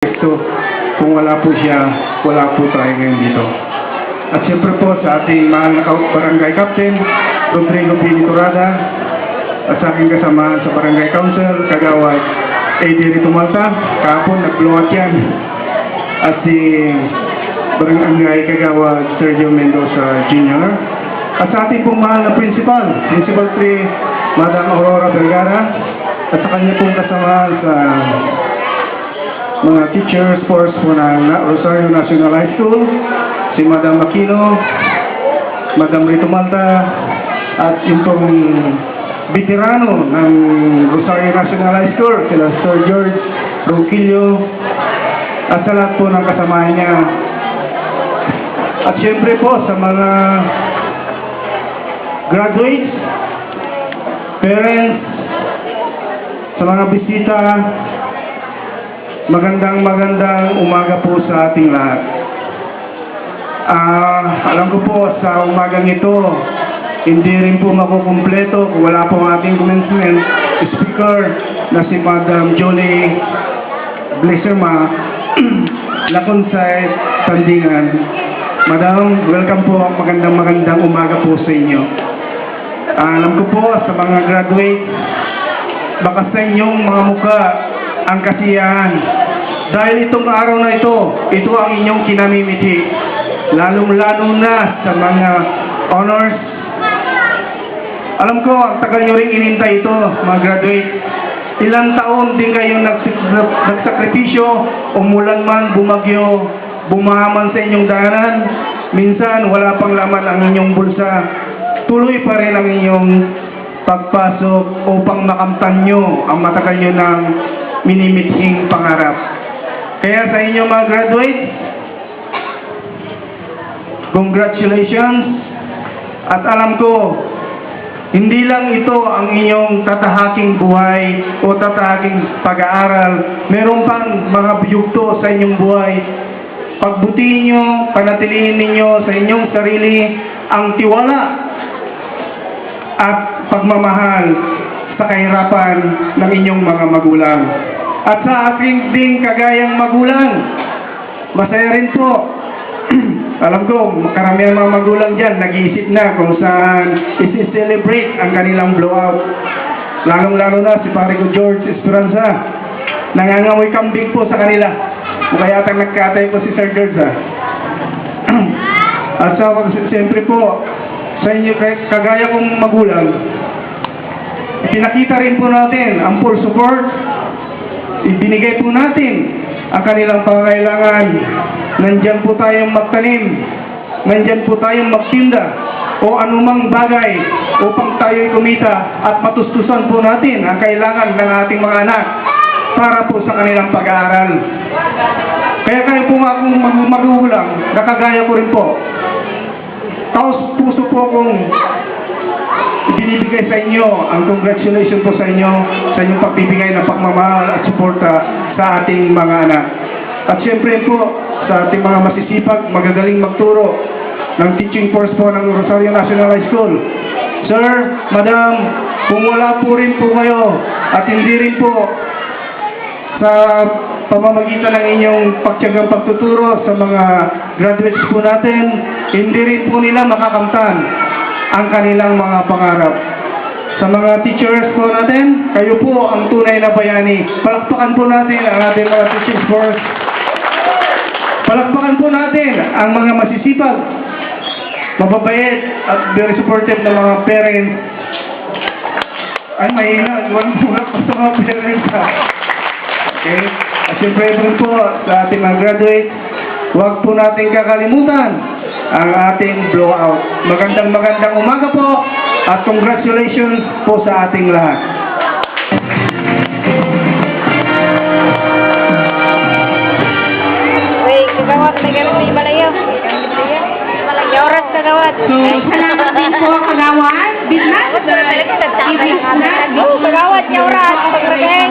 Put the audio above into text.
So, kung wala po siya, wala po tayo ngayon dito. At siyempre po sa ating mahal na barangay captain, Rodrigo Piniturada, at sa aking kasamahan sa barangay council, Kagawad A.D. Rito Malta, kahapon nag-blow out yan. At si barangay Kagawad Sergio Mendoza Jr. At sa ating pong mahal na Principal 3, Madam Aurora Vergara, at sa kanya pong kasamahan sa mga teachers force po ng Rosario National High School, si Madam Aquino, Madam Rito Malta, at yung pong veterano ng Rosario National High School, sila Sir George Ronquillo, at sa lahat po ng kasamahan niya. At syempre po sa mga graduates, parents, sa mga bisita, magandang umaga po sa ating lahat. Alam ko po sa umagang ito, hindi rin po makukumpleto kung wala po ating commencement speaker na si Madam Jolie Blesserma na Conside Tandingan. Madam, welcome po. Magandang umaga po sa inyo. Alam ko po sa mga graduate, baka sa inyong mga mukha ang kasiyahan. Dahil itong araw na ito ang inyong kinamimiti. Lalong-lalo na sa mga honors. Alam ko, ang tagal nyo rin inintay ito, mga graduate. Ilang taon din kayong nagsakripisyo, umulan man, bumagyo, bumahaman sa inyong daanan. Minsan, wala pang laman ang inyong bulsa. Tuloy pa rin ang inyong pagpasok upang makamtan nyo ang matagal nyo ng minimithing pangarap. Kaya sa inyo mga graduate, congratulations. At alam ko, hindi lang ito ang inyong tatahaking buhay o tatahaking pag-aaral. Meron pang mga biyugto sa inyong buhay. Pagbutihin nyo, panatilihin ninyo sa inyong sarili ang tiwala at pagmamahal sa kahirapan ng inyong mga magulang. At sa ating ding kagayang magulang, masaya rin po. Alam ko, karamihan mga magulang dyan, nag-iisip na kung saan isi-celebrate ang kanilang blowout. Lalong-lalo na si pare ko George Esperanza. Nangangamoy kambing po sa kanila. Kaya yatang nagkatay po si Sir George. At siyempre po, sa inyo kagaya kong magulang, pinakita rin po natin ang full support. Ibinigay po natin ang kanilang pangangailangan. Nandyan po tayong magtanim, nandyan po tayong magtinda o anumang bagay upang tayo'y kumita at matustusan po natin ang kailangan ng ating mga anak para po sa kanilang pag-aaral. Kaya kayo po akong magulang, nakagaya ko rin po. Taos puso po akong ibinibigay sa inyo ang congratulations po sa inyo sa inyong pagbibigay ng pagmamahal at suporta sa ating mga anak. At syempre po sa ating mga masisipag, magagaling magturo ng teaching force po ng Rosario National High School. Sir, Madam, kung wala po rin po kayo at hindi rin po sa pamamagitan ng inyong pagtiyagang pagtuturo sa mga graduates po natin, hindi rin po nila makakamtan ang kanilang mga pangarap. Sa mga teachers po natin, kayo po ang tunay na bayani. Palakpakan po natin ang ating mga teaching force. Palakpakan po natin ang mga masisipag, mababait at very supportive na mga parents. Ay, mahina. Iwan po na sa mga parents. Okay? At siyempre po sa ating mga graduate, huwag po natin kakalimutan ang ating blowout. Magandang umaga po at congratulations po sa ating lahat. Uy, kagawad na ganun may balayo. Oras kagawad. So, salamat din po kagawad. Bigla. Kagawad, oras. Pagregay.